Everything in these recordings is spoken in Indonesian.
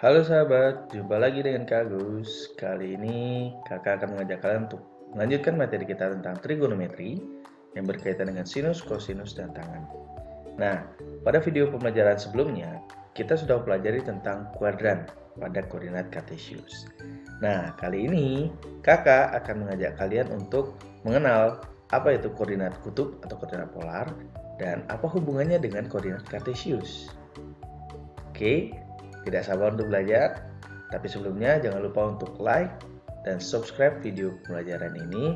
Halo sahabat, jumpa lagi dengan Kak Agus. Kali ini kakak akan mengajak kalian untuk melanjutkan materi kita tentang trigonometri yang berkaitan dengan sinus, kosinus, dan tangan. Nah, pada video pembelajaran sebelumnya, kita sudah pelajari tentang kuadran pada koordinat kartesius. Nah, kali ini kakak akan mengajak kalian untuk mengenal apa itu koordinat kutub atau koordinat polar dan apa hubungannya dengan koordinat kartesius. Oke, tidak sabar untuk belajar, tapi sebelumnya jangan lupa untuk like dan subscribe video pembelajaran ini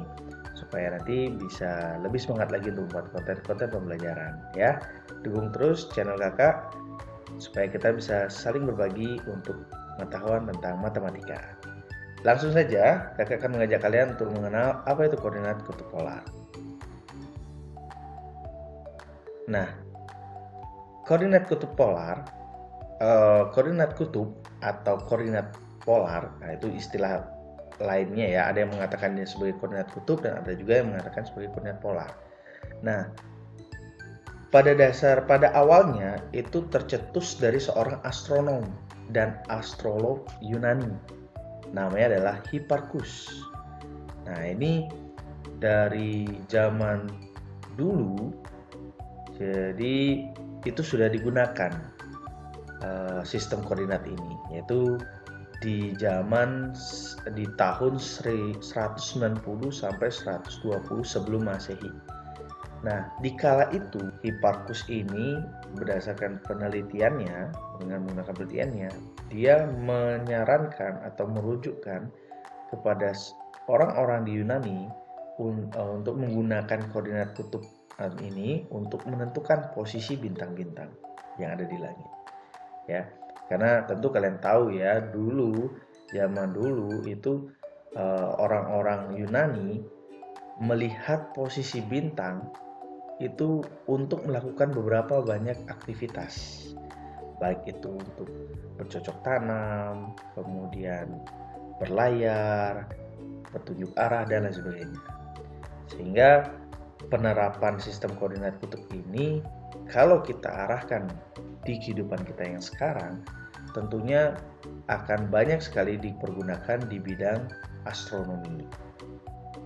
supaya nanti bisa lebih semangat lagi untuk membuat konten-konten pembelajaran ya. Dukung terus channel kakak supaya kita bisa saling berbagi untuk pengetahuan tentang matematika. Langsung saja kakak akan mengajak kalian untuk mengenal apa itu koordinat kutub polar. Nah, koordinat kutub polar, koordinat kutub atau koordinat polar, nah itu istilah lainnya ya. Ada yang mengatakan ini sebagai koordinat kutub dan ada juga yang mengatakan sebagai koordinat polar. Nah, pada awalnya itu tercetus dari seorang astronom dan astrolog Yunani. Namanya adalah Hipparchus. Nah, ini dari zaman dulu, jadi itu sudah digunakan sistem koordinat ini, yaitu di tahun 190 sampai 120 sebelum Masehi. Nah, di kala itu Hipparchus ini berdasarkan penelitiannya, dengan menggunakan penelitiannya, dia menyarankan atau merujukkan kepada orang-orang di Yunani untuk menggunakan koordinat kutub ini untuk menentukan posisi bintang-bintang yang ada di langit. Ya, karena tentu kalian tahu ya, zaman dulu itu orang-orang Yunani melihat posisi bintang itu untuk melakukan beberapa banyak aktivitas, baik itu untuk bercocok tanam, kemudian berlayar, petunjuk arah, dan lain sebagainya. Sehingga penerapan sistem koordinat kutub ini kalau kita arahkan di kehidupan kita yang sekarang, tentunya akan banyak sekali dipergunakan di bidang astronomi.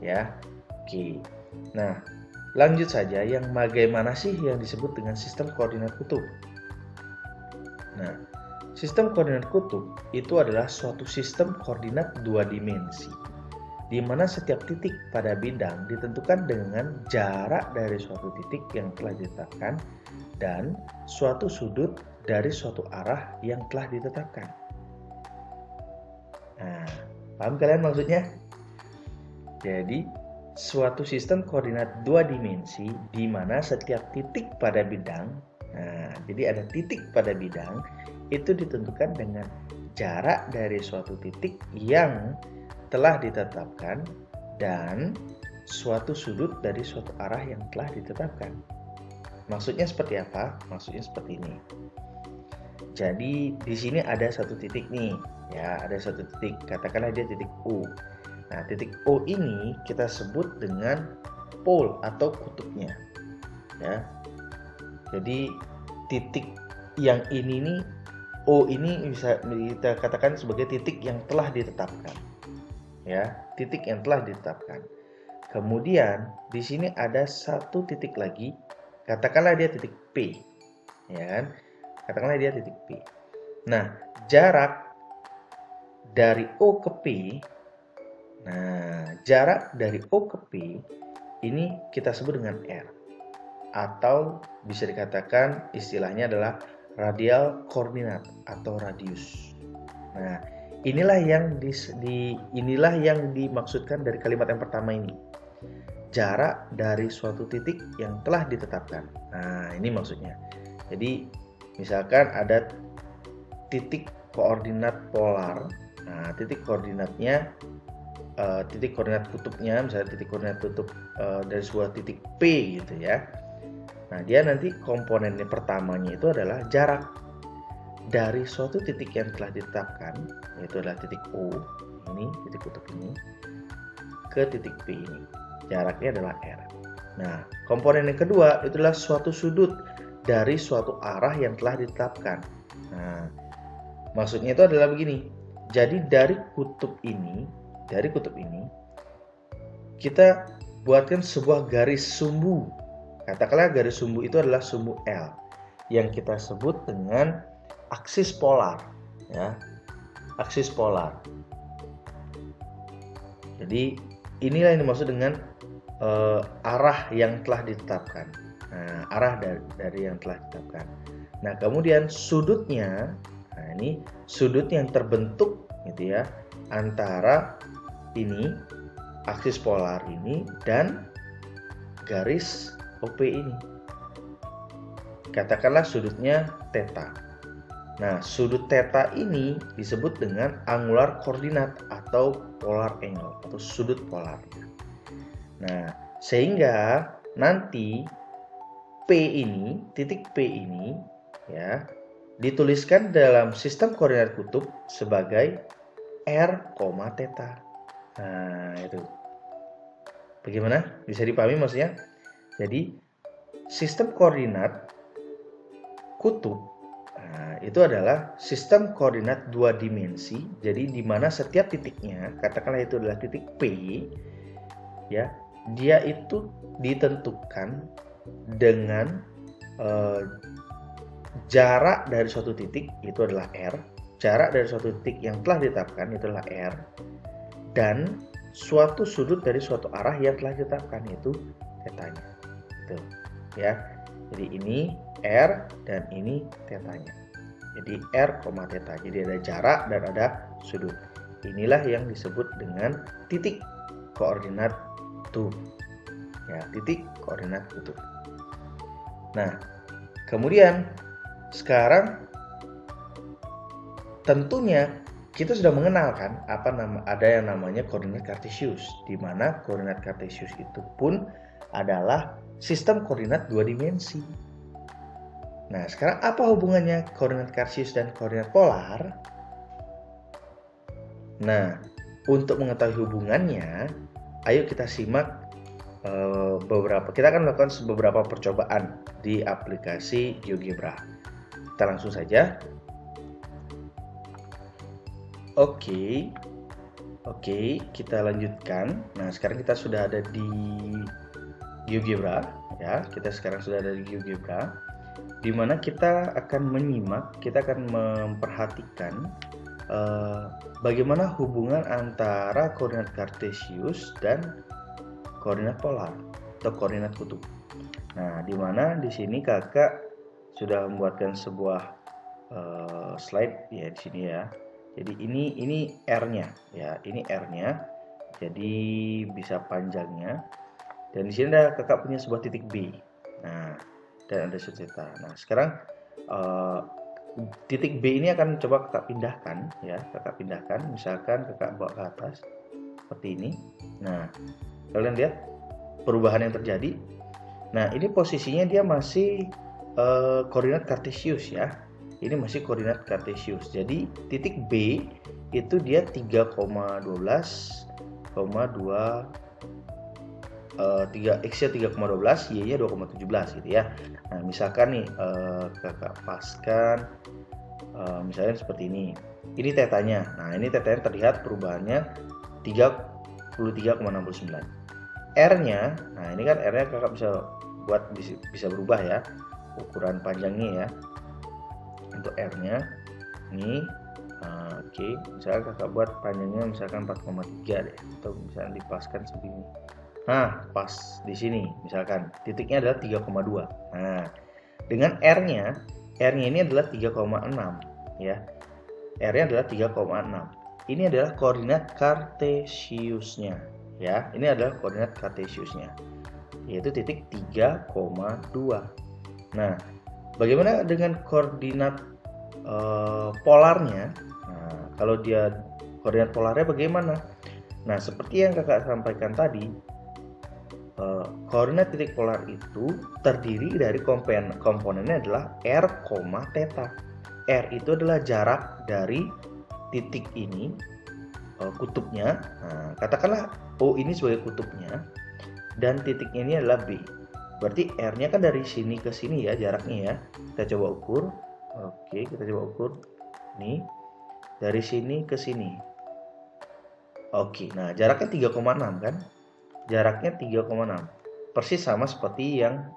Ya, oke. Nah, lanjut saja, yang bagaimana sih yang disebut dengan sistem koordinat kutub? Nah, sistem koordinat kutub itu adalah suatu sistem koordinat dua dimensi, di mana setiap titik pada bidang ditentukan dengan jarak dari suatu titik yang telah ditetapkan dan suatu sudut dari suatu arah yang telah ditetapkan. Nah, paham kalian maksudnya? Jadi, suatu sistem koordinat dua dimensi di mana setiap titik pada bidang, jadi ada titik pada bidang, itu ditentukan dengan jarak dari suatu titik yang telah ditetapkan dan suatu sudut dari suatu arah yang telah ditetapkan. Maksudnya seperti apa? Maksudnya seperti ini. Jadi di sini ada satu titik nih, ya, ada satu titik. Katakanlah dia titik O. Nah, titik O ini kita sebut dengan pole atau kutubnya, ya. Jadi titik yang ini nih, O ini bisa kita katakan sebagai titik yang telah ditetapkan, ya, titik yang telah ditetapkan. Kemudian di sini ada satu titik lagi. Katakanlah dia titik P, ya kan? Katakanlah dia titik P. Nah, jarak dari O ke P, jarak dari O ke P ini kita sebut dengan R, atau bisa dikatakan istilahnya adalah radial koordinat atau radius. Nah, inilah yang dimaksudkan dari kalimat yang pertama ini. Jarak dari suatu titik yang telah ditetapkan. Nah, ini maksudnya. Jadi, misalkan ada titik koordinat polar. Nah, titik koordinatnya, titik koordinat kutubnya, misalnya titik koordinat kutub dari sebuah titik P gitu ya. Nah, dia nanti komponennya pertamanya itu adalah jarak dari suatu titik yang telah ditetapkan, yaitu adalah titik O, ini titik kutub ini, ke titik P ini. Jaraknya adalah R. Nah, komponen yang kedua itu adalah suatu sudut dari suatu arah yang telah ditetapkan. Nah, Maksudnya itu adalah begini. Jadi dari kutub ini kita buatkan sebuah garis sumbu. Katakanlah garis sumbu itu adalah sumbu L yang kita sebut dengan aksis polar, ya. Aksis polar. Jadi inilah yang dimaksud dengan arah yang telah ditetapkan. Nah, arah dari yang telah ditetapkan. Nah, kemudian sudutnya, nah ini sudut yang terbentuk gitu ya antara ini aksis polar ini dan garis OP ini. Katakanlah sudutnya theta. Nah, sudut theta ini disebut dengan angular koordinat atau polar angle atau sudut polarnya. Nah, sehingga nanti titik P ini ya dituliskan dalam sistem koordinat kutub sebagai r, theta. Nah, itu. Bagaimana? Bisa dipahami maksudnya? Jadi, sistem koordinat kutub itu adalah sistem koordinat 2 dimensi. Jadi di mana setiap titiknya, katakanlah itu adalah titik P, ya, dia itu ditentukan dengan jarak dari suatu titik itu adalah r, jarak dari suatu titik yang telah ditetapkan itu adalah r, dan suatu sudut dari suatu arah yang telah ditetapkan yaitu tetanya. Itu, ya. Jadi ini r dan ini tetanya. Jadi r, theta. Jadi ada jarak dan ada sudut. Inilah yang disebut dengan titik koordinat kutub. Ya, titik koordinat kutub. Nah, kemudian sekarang tentunya kita sudah mengenalkan ada yang namanya koordinat kartesius, di mana koordinat kartesius itu pun adalah sistem koordinat 2 dimensi. Nah, sekarang apa hubungannya koordinat kartesius dan koordinat polar? Nah, untuk mengetahui hubungannya, ayo kita simak kita akan melakukan beberapa percobaan di aplikasi GeoGebra. Kita langsung saja. Oke, kita lanjutkan. Nah, sekarang kita sudah ada di GeoGebra, ya. Kita sekarang sudah ada di GeoGebra, di mana kita akan menyimak, kita akan memperhatikan bagaimana hubungan antara koordinat kartesius dan koordinat polar atau koordinat kutub. Nah, di mana di sini kakak sudah membuatkan sebuah slide ya di sini ya. Jadi ini R-nya ya, ini R-nya. Jadi bisa panjangnya. Dan di sini ada kakak punya sebuah titik B. Nah, dan ada sudut theta. Nah, sekarang titik B ini akan coba kakak pindahkan ya, kakak pindahkan. Misalkan kakak bawa ke atas seperti ini. Nah, kalian lihat perubahan yang terjadi. Nah, ini posisinya dia masih koordinat kartesius ya. Ini masih koordinat kartesius. Jadi titik B itu dia 3,12, X-nya 3,12, Y-nya 2,17 gitu ya. Nah, misalkan nih kakak paskan misalnya seperti ini. Ini tetanya. Nah, ini tetanya terlihat perubahannya 33,69. R-nya, nah ini kan R-nya kakak bisa berubah ya, ukuran panjangnya ya. Untuk R-nya ini oke, misalkan kakak buat panjangnya misalkan 4,3 deh, atau misalkan dipaskan segini. Nah, pas di sini misalkan titiknya adalah 3,2. Nah, dengan R-nya ini adalah 3,6 ya. R-nya adalah 3,6. Ini adalah koordinat kartesiusnya ya. Ini adalah koordinat kartesiusnya, yaitu titik 3,2. Nah, bagaimana dengan koordinat polarnya? Nah, kalau dia koordinat polarnya bagaimana? Nah, seperti yang kakak sampaikan tadi, koordinat titik polar itu terdiri dari komponennya adalah r, theta. R itu adalah jarak dari titik ini, kutubnya. Nah, katakanlah O ini sebagai kutubnya, dan titiknya ini adalah B. Berarti R-nya kan dari sini ke sini ya jaraknya ya. Kita coba ukur. Oke, kita coba ukur. Nih, dari sini ke sini. Oke, nah jaraknya 3,6 kan? Jaraknya 3,6. Persis sama seperti yang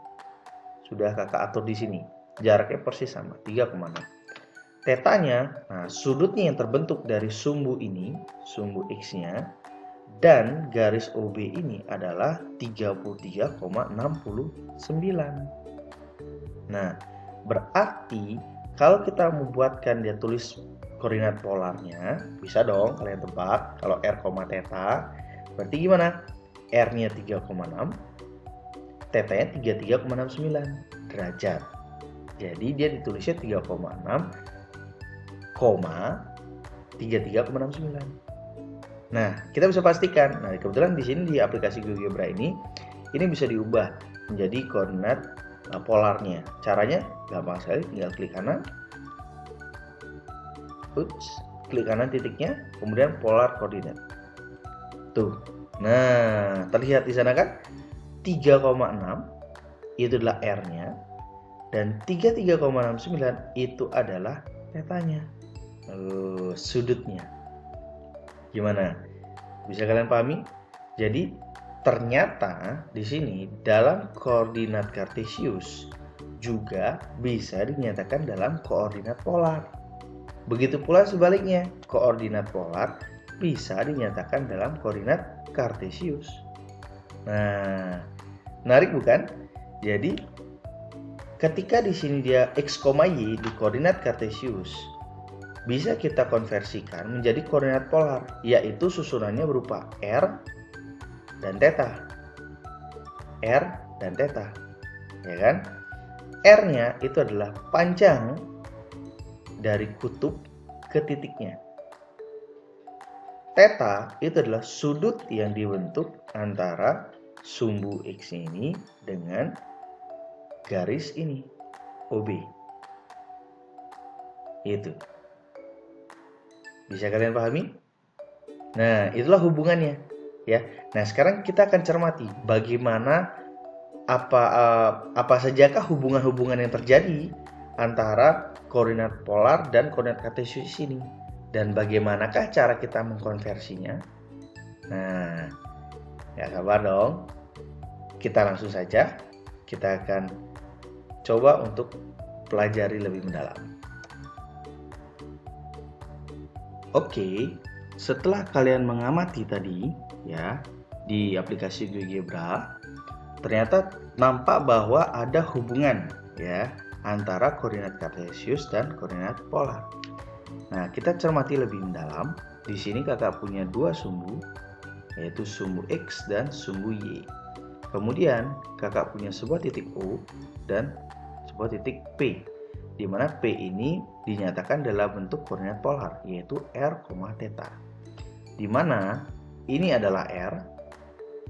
sudah kakak atur di sini. Jaraknya persis sama, 3,6. Tetanya, nah sudutnya yang terbentuk dari sumbu ini, sumbu X-nya, dan garis OB ini adalah 33,69. Nah, berarti kalau kita membuatkan dia tulis koordinat polarnya, bisa dong kalian tebak kalau R, theta, berarti gimana? R-nya 3,6, theta-nya 33,69 derajat. Jadi dia ditulisnya 3,6, 33,69. Nah, kita bisa pastikan. Nah, kebetulan di sini di aplikasi GeoGebra ini bisa diubah menjadi koordinat polarnya. Caranya gampang sekali, tinggal klik kanan. Klik kanan titiknya, kemudian polar koordinat. Tuh. Nah, terlihat di sana kan? 3,6 itu adalah R-nya dan 33,69 itu adalah tetanya. Sudutnya. Gimana? Bisa kalian pahami? Jadi ternyata di sini dalam koordinat kartesius juga bisa dinyatakan dalam koordinat polar. Begitu pula sebaliknya, koordinat polar bisa dinyatakan dalam koordinat kartesius. Nah, menarik bukan? Jadi ketika di sini dia x, y di koordinat kartesius, bisa kita konversikan menjadi koordinat polar, yaitu susunannya berupa R dan theta. R dan theta. Ya kan? R-nya itu adalah panjang dari kutub ke titiknya. Theta itu adalah sudut yang dibentuk antara sumbu X ini dengan garis ini, OB. Itu. Bisa kalian pahami? Nah, itulah hubungannya, ya. Nah, sekarang kita akan cermati bagaimana apa sajakah hubungan-hubungan yang terjadi antara koordinat polar dan koordinat kartesius ini, dan bagaimanakah cara kita mengkonversinya. Nah, ya sabar dong. Kita langsung saja, kita akan coba untuk pelajari lebih mendalam. Oke, setelah kalian mengamati tadi ya di aplikasi GeoGebra, ternyata nampak bahwa ada hubungan ya antara koordinat kartesius dan koordinat polar. Nah, kita cermati lebih mendalam. Di sini kakak punya dua sumbu, yaitu sumbu X dan sumbu Y. Kemudian kakak punya sebuah titik O dan sebuah titik P, di mana P ini dinyatakan dalam bentuk koordinat polar, yaitu R, theta. Di mana ini adalah R,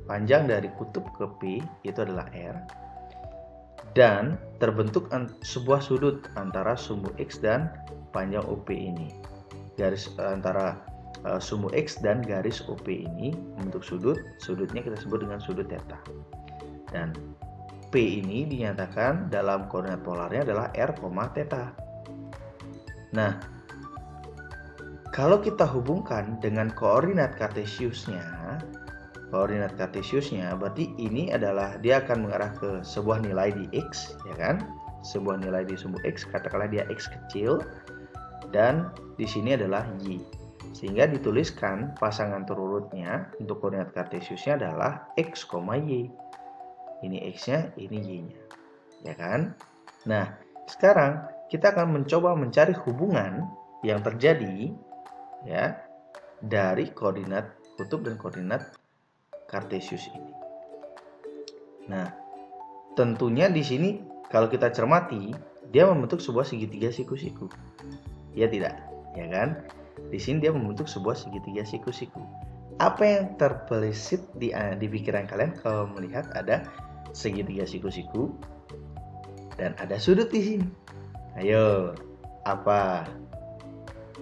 panjang dari kutub ke P itu adalah R, dan terbentuk sebuah sudut antara sumbu X dan panjang OP ini. Garis antara sumbu X dan garis OP ini membentuk sudut. Sudutnya kita sebut dengan sudut theta. Dan P ini dinyatakan dalam koordinat polarnya adalah R, theta. Nah, kalau kita hubungkan dengan koordinat kartesiusnya, berarti ini adalah dia akan mengarah ke sebuah nilai di X, ya kan? Sebuah nilai di sumbu X, katakanlah dia X kecil, dan di sini adalah Y. Sehingga dituliskan pasangan terurutnya untuk koordinat kartesiusnya adalah X, Y. Ini X-nya, ini Y-nya. Ya kan? Nah, sekarang kita akan mencoba mencari hubungan yang terjadi ya dari koordinat kutub dan koordinat kartesius ini. Nah, tentunya di sini kalau kita cermati, dia membentuk sebuah segitiga siku-siku. Ya tidak, ya kan? Di sini dia membentuk sebuah segitiga siku-siku. Apa yang terbesit di pikiran kalian kalau melihat ada segitiga siku-siku dan ada sudut di sini? Ayo, apa?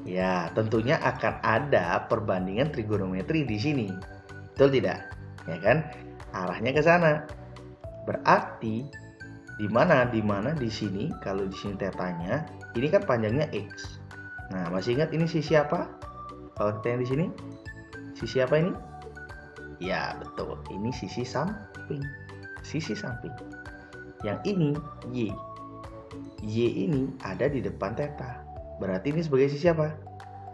Ya, tentunya akan ada perbandingan trigonometri di sini. Betul tidak? Ya kan? Arahnya ke sana. Berarti di mana di sini kalau di sini tetanya ini kan panjangnya X. Nah, masih ingat ini sisi apa? Kalau kita yang di sini, sisi apa ini? Ya, betul. Ini sisi samping. Sisi samping. Yang ini Y. Y ini ada di depan theta. Berarti ini sebagai sisi apa?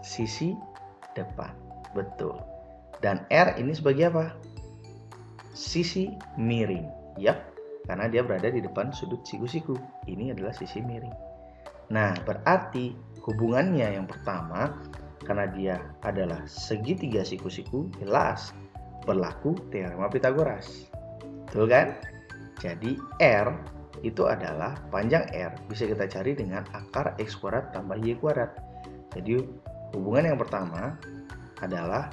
Sisi depan. Betul. Dan R ini sebagai apa? Sisi miring. Yap, karena dia berada di depan sudut siku-siku. Ini adalah sisi miring. Nah, berarti hubungannya yang pertama, karena dia adalah segitiga siku-siku, jelas berlaku teorema Pythagoras. Betul kan? Jadi R itu adalah panjang R bisa kita cari dengan akar X kuadrat tambah Y kuadrat. Jadi hubungan yang pertama adalah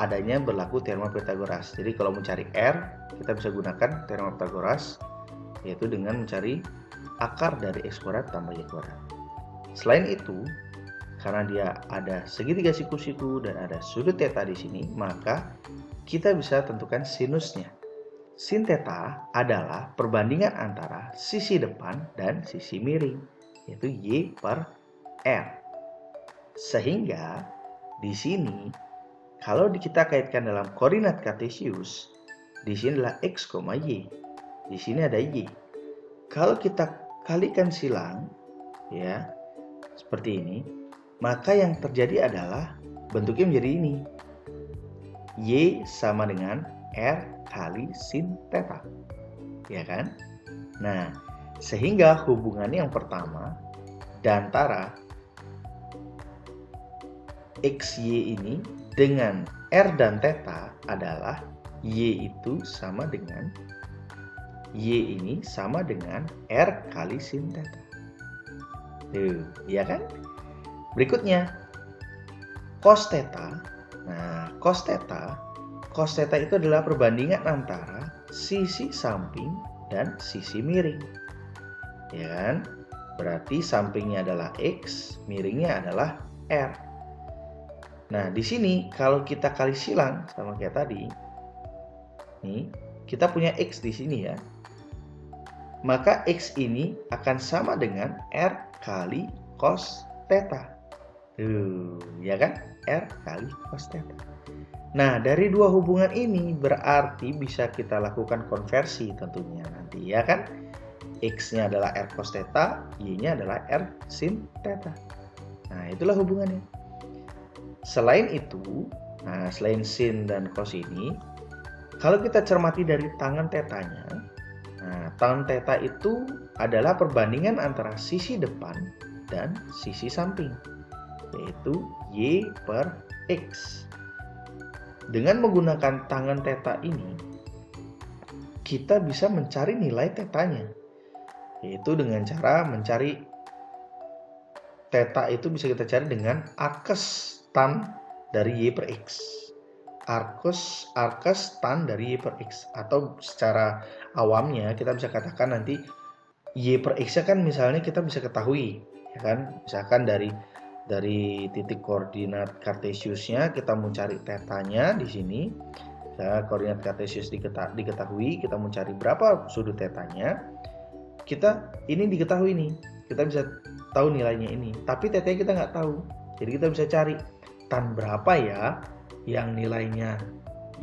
adanya berlaku teorema Pythagoras. Jadi kalau mencari R, kita bisa gunakan teorema Pythagoras, yaitu dengan mencari akar dari X kuadrat tambah Y kuadrat. Selain itu, karena dia ada segitiga siku-siku dan ada sudut theta di sini, maka kita bisa tentukan sinusnya. Sin theta adalah perbandingan antara sisi depan dan sisi miring, yaitu Y per R. Sehingga di sini kalau kita kaitkan dalam koordinat kartesius, di sini adalah X, Y. Di sini ada Y. Kalau kita kalikan silang, ya, seperti ini, maka yang terjadi adalah bentuknya menjadi ini. Y sama dengan R kali sin theta. Ya kan? Nah, sehingga hubungannya yang pertama antara XY ini dengan R dan theta adalah Y itu sama dengan Y ini sama dengan R kali sin theta. Tuh, ya kan? Berikutnya, cos theta. Nah, cos theta itu adalah perbandingan antara sisi samping dan sisi miring. Ya kan? Berarti sampingnya adalah X, miringnya adalah R. Nah, di sini kalau kita kali silang sama kayak tadi, nih, kita punya X di sini ya. Maka X ini akan sama dengan R kali cos theta. Tuh, ya kan? R kali cos theta. Nah, dari dua hubungan ini berarti bisa kita lakukan konversi tentunya nanti, ya kan? X-nya adalah R cos theta, Y-nya adalah R sin theta. Nah, itulah hubungannya. Selain itu, nah selain sin dan cos ini, kalau kita cermati dari tangen tetanya, nah tangen theta itu adalah perbandingan antara sisi depan dan sisi samping, yaitu Y per X. Dengan menggunakan tangen theta ini, kita bisa mencari nilai tetanya, yaitu dengan cara mencari theta itu bisa kita cari dengan arkes tan dari Y per X. Arkes tan dari Y per X, atau secara awamnya kita bisa katakan nanti Y per X-nya kan misalnya kita bisa ketahui, ya kan? Misalkan dari titik koordinat kartesiusnya kita mau cari tetanya di sini. Ya, koordinat kartesius diketahui, kita mau cari berapa sudut tetanya. Ini diketahui nih, kita bisa tahu nilainya ini. Tapi tetanya kita nggak tahu, jadi kita bisa cari tan berapa ya yang nilainya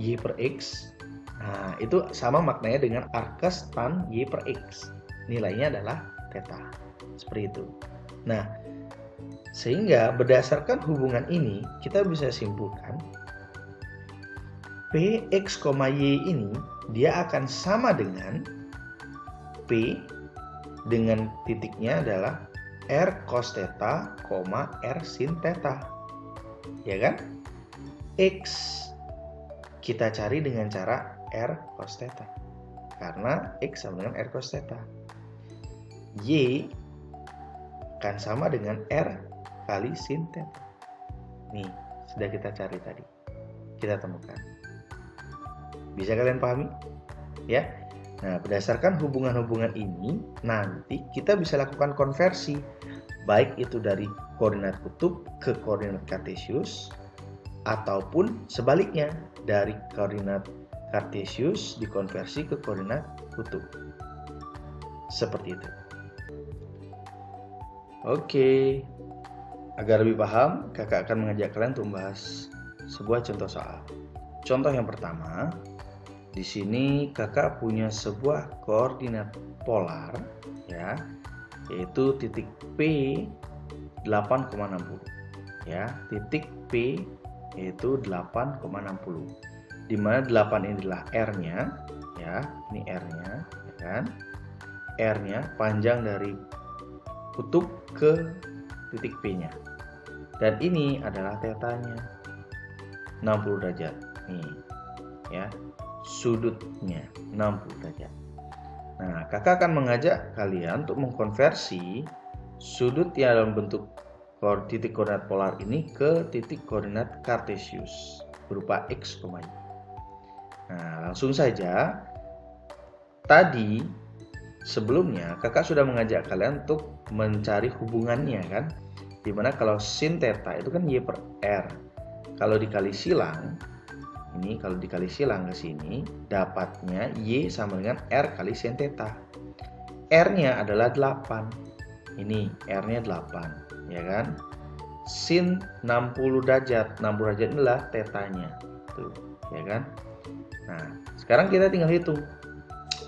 Y per X. Nah, itu sama maknanya dengan arkes tan Y per X. Nilainya adalah theta. Seperti itu. Nah, sehingga berdasarkan hubungan ini kita bisa simpulkan P, X, Y ini dia akan sama dengan P dengan titiknya adalah R cos theta, R sin theta. Ya kan? X kita cari dengan cara R cos theta, karena X sama dengan R cos theta. Y akan sama dengan R kali sin theta. Nih, sudah kita cari tadi. Kita temukan. Bisa kalian pahami? Ya. Nah, berdasarkan hubungan-hubungan ini, nanti kita bisa lakukan konversi, baik itu dari koordinat kutub ke koordinat kartesius, ataupun sebaliknya, dari koordinat kartesius dikonversi ke koordinat kutub. Seperti itu. Oke. Agar lebih paham, kakak akan mengajak kalian untuk membahas sebuah contoh soal. Contoh yang pertama, di sini kakak punya sebuah koordinat polar, ya, yaitu titik P 8,60, ya, titik P yaitu 8,60, di mana 8 ini adalah R-nya, ya, ini R-nya, ya kan? R-nya panjang dari kutub ke titik P-nya. Dan ini adalah tetanya 60 derajat. Nih, ya. Sudutnya 60 derajat. Nah, kakak akan mengajak kalian untuk mengkonversi sudut yang dalam bentuk titik koordinat polar ini ke titik koordinat kartesius berupa x, y. Nah, langsung saja. Tadi sebelumnya kakak sudah mengajak kalian untuk mencari hubungannya, kan? Dimana kalau sin theta itu kan y per r. Kalau dikali silang, ini kalau dikali silang ke sini, dapatnya y sama dengan r kali sin theta. R-nya adalah 8. Ini R-nya 8, ya kan? Sin 60 derajat. 60 derajat adalah tetanya. Tuh, ya kan? Nah, sekarang kita tinggal hitung.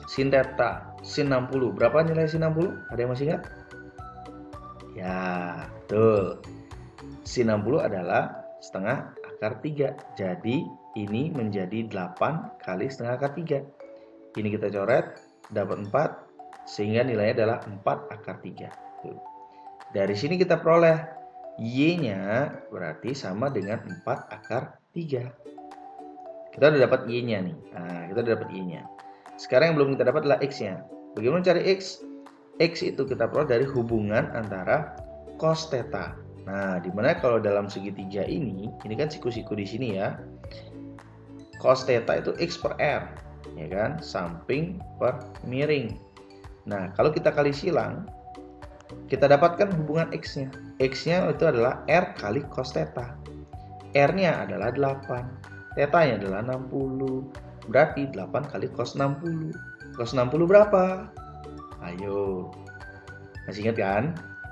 Sin theta, sin 60. Berapa nilai sin 60? Ada yang masih ingat? Ya, betul. Sin 60 adalah setengah akar 3. Jadi ini menjadi 8 kali setengah akar 3. Ini kita coret, dapat 4, sehingga nilainya adalah 4 akar 3. Tuh. Dari sini kita peroleh Y-nya berarti sama dengan 4 akar 3. Kita udah dapat Y-nya nih. Nah, kita udah dapat Y-nya. Sekarang yang belum kita dapat adalah X-nya. Bagaimana cari X? X itu kita peroleh dari hubungan antara cos theta. Nah, dimana kalau dalam segitiga ini kan siku-siku di sini ya. Cos theta itu X per R, ya kan? Samping per miring. Nah, kalau kita kali silang, kita dapatkan hubungan X-nya. X-nya itu adalah R kali cos theta. R-nya adalah 8. Theta-nya adalah 60. Berarti 8 kali cos 60. Cos 60 berapa? Ayo. Masih ingat kan?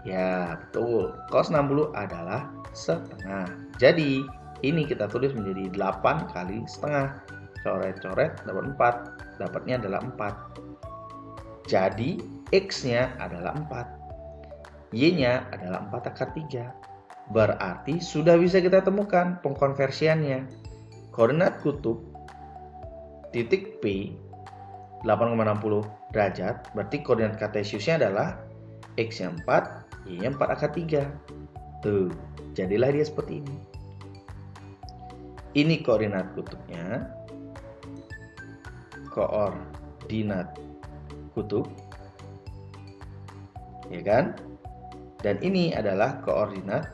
Ya, betul. Cos 60 adalah setengah. Jadi, ini kita tulis menjadi 8 kali setengah. Coret-coret dapat 4. Dapatnya adalah 4. Jadi, X-nya adalah 4. Y-nya adalah 4 akar 3. Berarti sudah bisa kita temukan pengkonversiannya. Koordinat kutub titik P 8,60 derajat, berarti koordinat kartesiusnya adalah X-nya 4, Y-nya 4 akar 3. Tuh, jadilah dia seperti ini. Ini koordinat kutubnya. Koordinat kutub. Ya kan? Dan ini adalah koordinat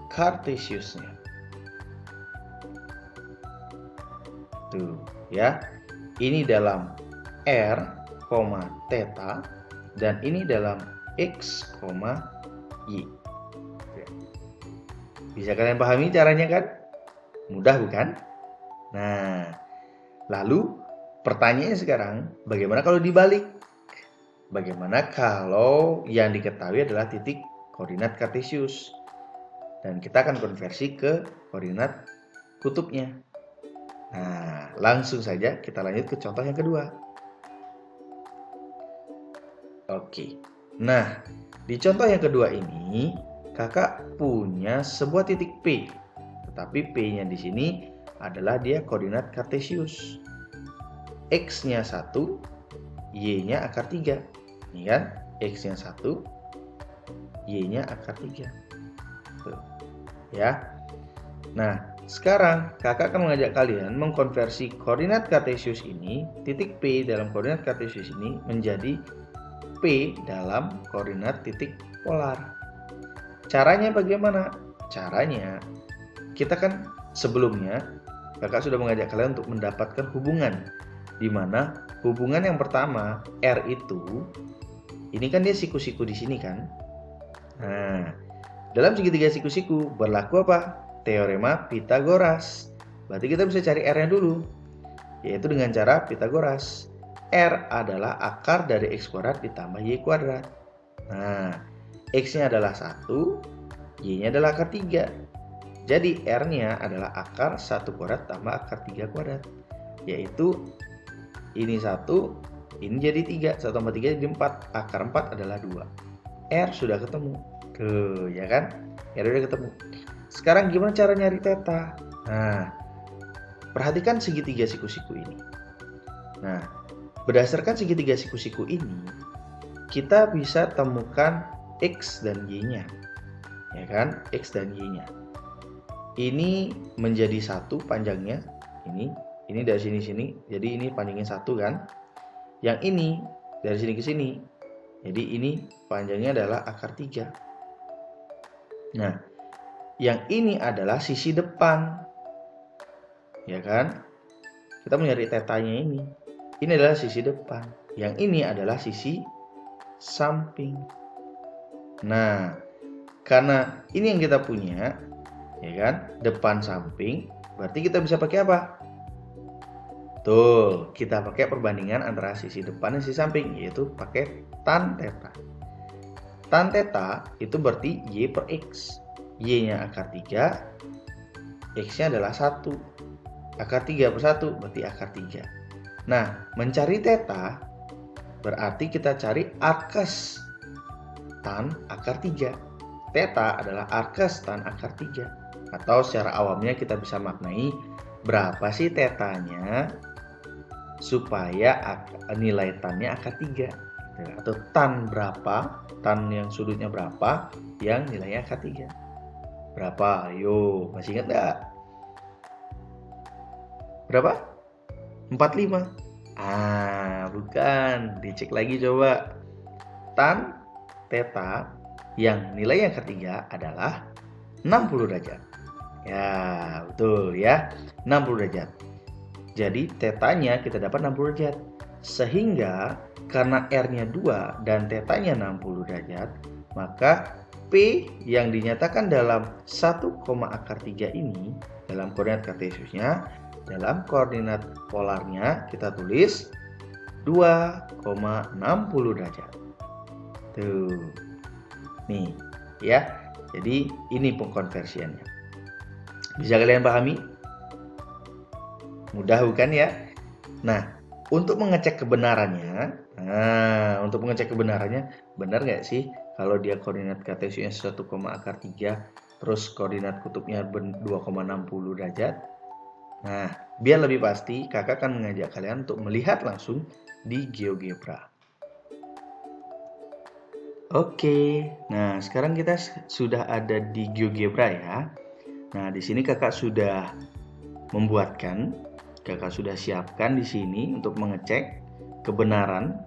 kartesiusnya. Tuh, ya. Ini dalam R, theta, dan ini dalam X, Y. Bisa kalian pahami caranya kan? Mudah bukan? Nah, lalu pertanyaannya sekarang, bagaimana kalau dibalik? Bagaimana kalau yang diketahui adalah titik koordinat kartesius? Dan kita akan konversi ke koordinat kutubnya. Nah, langsung saja kita lanjut ke contoh yang kedua. Oke. Nah, di contoh yang kedua ini, kakak punya sebuah titik P. Tetapi P-nya di sini adalah dia koordinat kartesius. X-nya 1, Y-nya akar 3. Ini kan, X-nya 1, Y-nya akar 3. Tuh. Ya. Nah, sekarang kakak akan mengajak kalian mengkonversi koordinat kartesius ini, titik P dalam koordinat kartesius ini menjadi P dalam koordinat titik polar. Caranya bagaimana? Caranya, kita kan sebelumnya kakak sudah mengajak kalian untuk mendapatkan hubungan, di mana hubungan yang pertama R itu, ini kan dia siku-siku di sini kan. Nah, dalam segitiga siku-siku berlaku apa? Teorema Pitagoras. Berarti kita bisa cari R-nya dulu, yaitu dengan cara Pitagoras. R adalah akar dari X kuadrat ditambah Y kuadrat. Nah, X-nya adalah 1, Y-nya adalah akar 3. Jadi R-nya adalah akar 1 kuadrat tambah akar 3 kuadrat. Yaitu ini 1, ini jadi 3. 1 tambah 3 jadi 4. Akar 4 adalah 2. R sudah ketemu. Tuh, ya kan? R sudah ketemu. Sekarang gimana cara nyari theta? Nah, perhatikan segitiga siku-siku ini. Nah, berdasarkan segitiga siku-siku ini, kita bisa temukan X dan Y-nya. Ya kan? X dan Y-nya. Ini menjadi 1 panjangnya. Ini dari sini. Jadi ini panjangnya 1 kan? Yang ini dari sini ke sini. Jadi ini panjangnya adalah akar 3. Nah, yang ini adalah sisi depan. Ya kan? Kita mencari tetanya ini. Ini adalah sisi depan. Yang ini adalah sisi samping. Nah, karena ini yang kita punya, ya kan? Depan samping, berarti kita bisa pakai apa? Tuh, kita pakai perbandingan antara sisi depan dan sisi samping, yaitu pakai tan theta. Tan theta itu berarti Y per X. Y-nya akar 3, X-nya adalah 1. Akar 3 per 1 berarti akar 3. Nah, mencari theta berarti kita cari arkes tan akar 3. Theta adalah arkes tan akar 3. Atau secara awamnya kita bisa maknai berapa sih tetanya supaya nilai tannya akar 3. Atau tan berapa, tan yang sudutnya berapa yang nilainya akar 3. Berapa? Yo, masih ingat gak? Berapa? 45. Bukan. Dicek lagi coba. Tan theta yang nilainya akar 3 adalah 60 derajat. Ya, betul ya. 60 derajat. Jadi tetanya kita dapat 60 derajat. Sehingga karena R-nya 2 dan tetanya 60 derajat, maka P yang dinyatakan dalam 1, akar 3 ini dalam koordinat kartesiusnya, dalam koordinat polarnya kita tulis 2,60 derajat. Tuh. Nih, ya. Jadi ini pengkonversiannya. Bisa kalian pahami? Mudah bukan ya? Nah, untuk mengecek kebenarannya, benar nggak sih kalau dia koordinat kartesiusnya 1, akar 3, terus koordinat kutubnya 2,60 derajat? Nah, biar lebih pasti, kakak akan mengajak kalian untuk melihat langsung di GeoGebra. Oke, nah sekarang kita sudah ada di GeoGebra ya. Nah, di sini kakak sudah membuatkan, kakak sudah siapkan di sini untuk mengecek kebenaran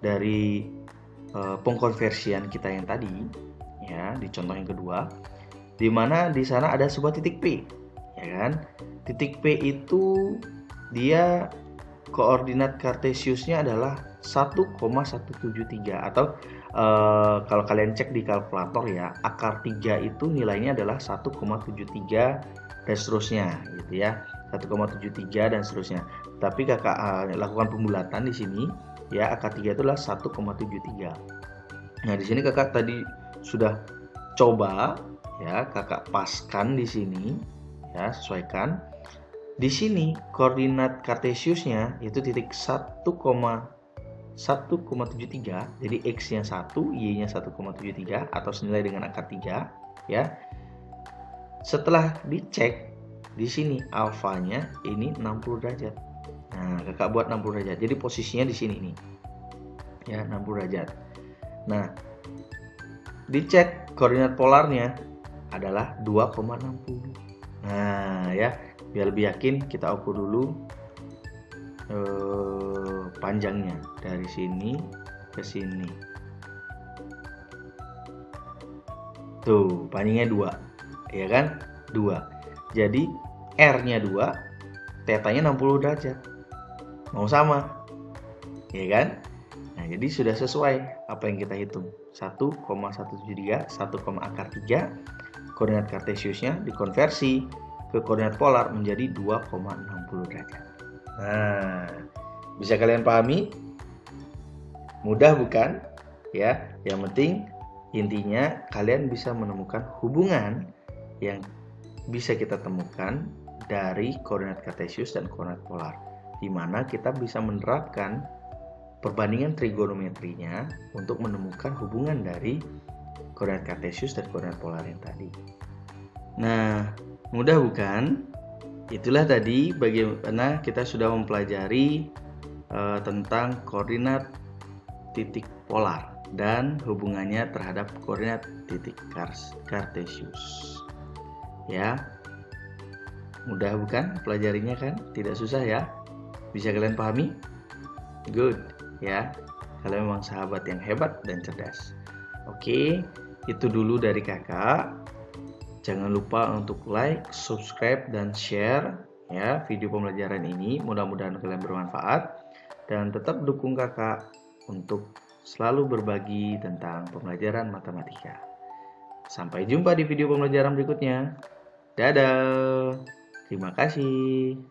dari pengkonversian kita yang tadi, ya, di contoh yang kedua, di mana di sana ada sebuah titik P, ya kan? Titik P itu dia koordinat kartesiusnya adalah 1,173 atau kalau kalian cek di kalkulator ya, akar 3 itu nilainya adalah 1,73 dan seterusnya gitu ya. 1,73 dan seterusnya. Tapi kakak lakukan pembulatan di sini ya, akar 3 itu adalah 1,73. Nah, di sini kakak tadi sudah coba ya, kakak paskan di sini ya, sesuaikan. Di sini koordinat kartesiusnya itu titik 1,73, jadi X-nya 1, Y-nya 1,73 atau senilai dengan akar 3 ya. Setelah dicek di sini alfanya ini 60 derajat. Nah, kakak buat 60 derajat. Jadi posisinya di sini nih. Ya, 60 derajat. Nah, dicek koordinat polarnya adalah 2,60. Nah, ya, biar lebih yakin kita ukur dulu panjangnya dari sini ke sini. Tuh, panjangnya 2. Ya kan? 2. Jadi R-nya 2, tetanya 60 derajat. Mau sama. Ya kan? Nah, jadi sudah sesuai apa yang kita hitung. 1,173, 1, akar 3. Koordinat kartesiusnya dikonversi ke koordinat polar menjadi 2,60 derajat. Nah, bisa kalian pahami? Mudah bukan? Ya, yang penting Intinya kalian bisa menemukan hubungan yang bisa kita temukan dari koordinat kartesius dan koordinat polar, di mana kita bisa menerapkan perbandingan trigonometrinya untuk menemukan hubungan dari koordinat kartesius dan koordinat polar yang tadi. Nah, mudah bukan? Itulah tadi bagaimana kita sudah mempelajari tentang koordinat titik polar dan hubungannya terhadap koordinat titik kartesius. Ya, mudah bukan pelajarinya kan? Tidak susah ya? Bisa kalian pahami? Good ya, kalian memang sahabat yang hebat dan cerdas. Oke, itu dulu dari kakak. Jangan lupa untuk like, subscribe, dan share ya video pembelajaran ini. Mudah-mudahan kalian bermanfaat dan tetap dukung kakak untuk selalu berbagi tentang pembelajaran matematika. Sampai jumpa di video pembelajaran berikutnya. Dadah. Terima kasih.